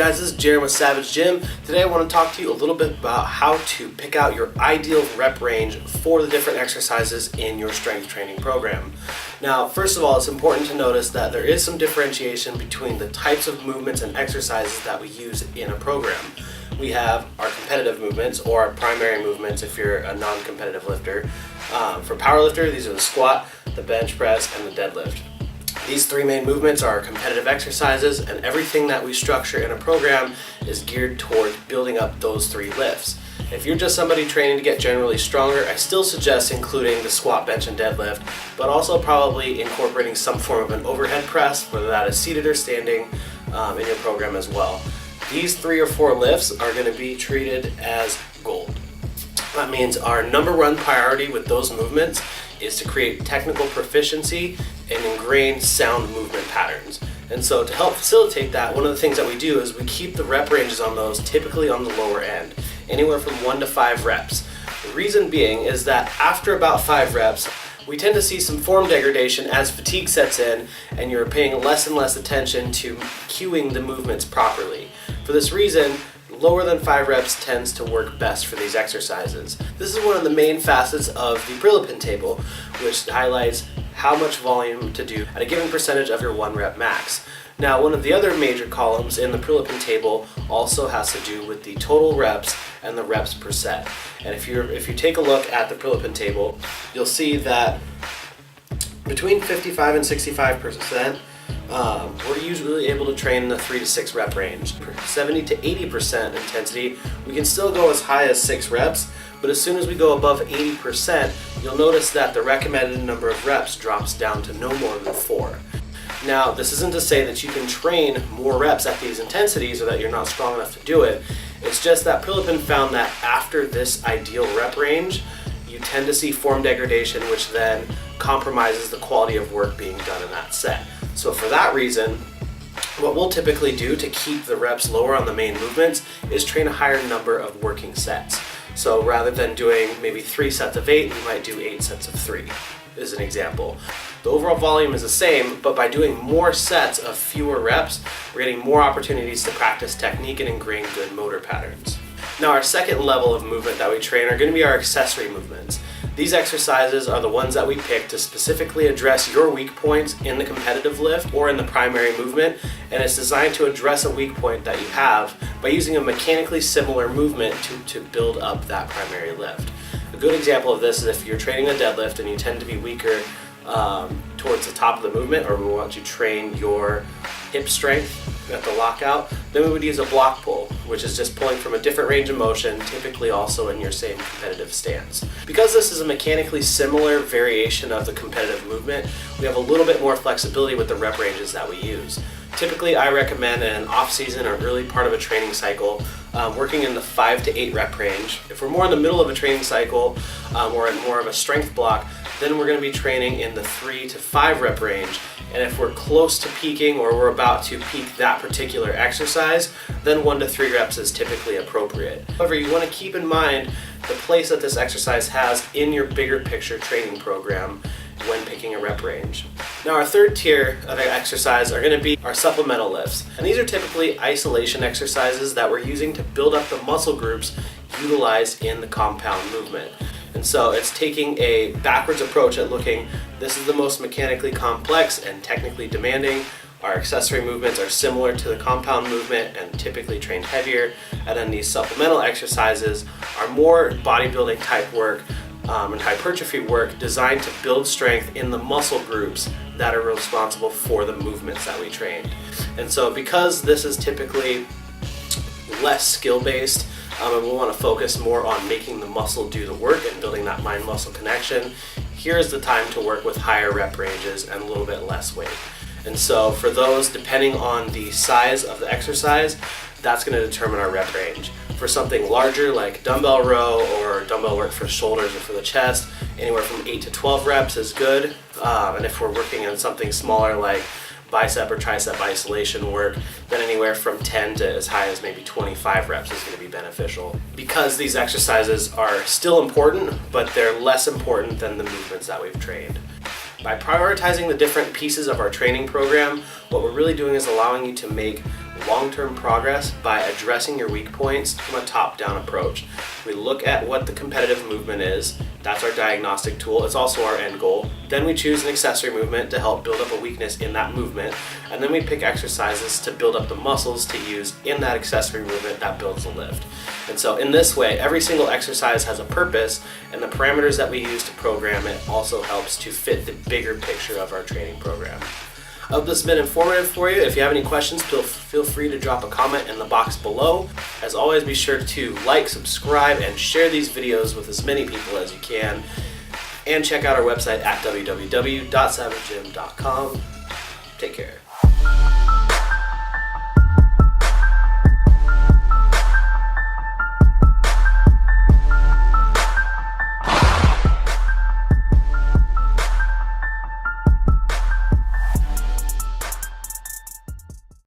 guys, this is Jaron with Savage Gym. Today I want to talk to you a little bit about how to pick out your ideal rep range for the different exercises in your strength training program. Now, first of all, it's important to notice that there is some differentiation between the types of movements and exercises that we use in a program. We have our competitive movements, or our primary movements if you're a non-competitive lifter. For powerlifter, these are the squat, the bench press, and the deadlift. These three main movements are competitive exercises, and everything that we structure in a program is geared toward building up those three lifts. If you're just somebody training to get generally stronger, I still suggest including the squat, bench, and deadlift, but also probably incorporating some form of an overhead press, whether that is seated or standing, in your program as well. These 3 or 4 lifts are going to be treated as gold. That means our number one priority with those movements is to create technical proficiency and ingrain sound movement patterns. And so to help facilitate that, one of the things that we do is we keep the rep ranges on those typically on the lower end, anywhere from 1 to 5 reps. The reason being is that after about 5 reps, we tend to see some form degradation as fatigue sets in and you're paying less and less attention to cueing the movements properly. For this reason, lower than 5 reps tends to work best for these exercises. This is one of the main facets of the Prilipin table, which highlights how much volume to do at a given percentage of your 1 rep max. Now, one of the other major columns in the Prilipin table also has to do with the total reps and the reps per set. And if you take a look at the Prilipin table, you'll see that between 55 and 65%, we're usually able to train in the 3 to 6 rep range. For 70 to 80% intensity, we can still go as high as 6 reps, but as soon as we go above 80%, you'll notice that the recommended number of reps drops down to no more than 4. Now, this isn't to say that you can train more reps at these intensities or that you're not strong enough to do it. It's just that Prilipin found that after this ideal rep range, you tend to see form degradation, which then compromises the quality of work being done in that set. So for that reason, what we'll typically do to keep the reps lower on the main movements is train a higher number of working sets. So rather than doing maybe 3 sets of 8, we might do 8 sets of 3, as an example. The overall volume is the same, but by doing more sets of fewer reps, we're getting more opportunities to practice technique and ingrain good motor patterns. Now, our second level of movement that we train are going to be our accessory movements. These exercises are the ones that we pick to specifically address your weak points in the competitive lift or in the primary movement, and it's designed to address a weak point that you have by using a mechanically similar movement to build up that primary lift. A good example of this is if you're training a deadlift and you tend to be weaker towards the top of the movement, or we want to train your hip strength at the lockout, then we would use a block pull, which is just pulling from a different range of motion, typically also in your same competitive stance. Because this is a mechanically similar variation of the competitive movement, we have a little bit more flexibility with the rep ranges that we use. Typically, I recommend in an off-season or early part of a training cycle, working in the 5 to 8 rep range. If we're more in the middle of a training cycle or in more of a strength block, then we're going to be training in the 3 to 5 rep range. And if we're close to peaking or we're about to peak that particular exercise, then 1 to 3 reps is typically appropriate. However, you want to keep in mind the place that this exercise has in your bigger picture training program when picking a rep range. Now, our third tier of exercise are going to be our supplemental lifts. And these are typically isolation exercises that we're using to build up the muscle groups utilized in the compound movement. And so it's taking a backwards approach at looking, this is the most mechanically complex and technically demanding. Our accessory movements are similar to the compound movement and typically trained heavier. And then these supplemental exercises are more bodybuilding type work and hypertrophy work designed to build strength in the muscle groups that are responsible for the movements that we train. And so because this is typically less skill-based, and we want to focus more on making the muscle do the work and building that mind-muscle connection, here's the time to work with higher rep ranges and a little bit less weight. And so for those, depending on the size of the exercise, that's going to determine our rep range. For something larger like dumbbell row or dumbbell work for shoulders or for the chest, anywhere from 8 to 12 reps is good. And if we're working on something smaller like bicep or tricep isolation work, then anywhere from 10 to as high as maybe 25 reps is going to be beneficial. Because these exercises are still important, but they're less important than the movements that we've trained. By prioritizing the different pieces of our training program, what we're really doing is allowing you to make long-term progress by addressing your weak points from a top-down approach. We look at what the competitive movement is. That's our diagnostic tool. It's also our end goal. Then we choose an accessory movement to help build up a weakness in that movement. And then we pick exercises to build up the muscles to use in that accessory movement that builds the lift. And so in this way, every single exercise has a purpose, and the parameters that we use to program it also helps to fit the bigger picture of our training program. I hope this has been informative for you. If you have any questions, feel free to drop a comment in the box below. As always, be sure to like, subscribe, and share these videos with as many people as you can. And check out our website at www.savagegym.com. Take care.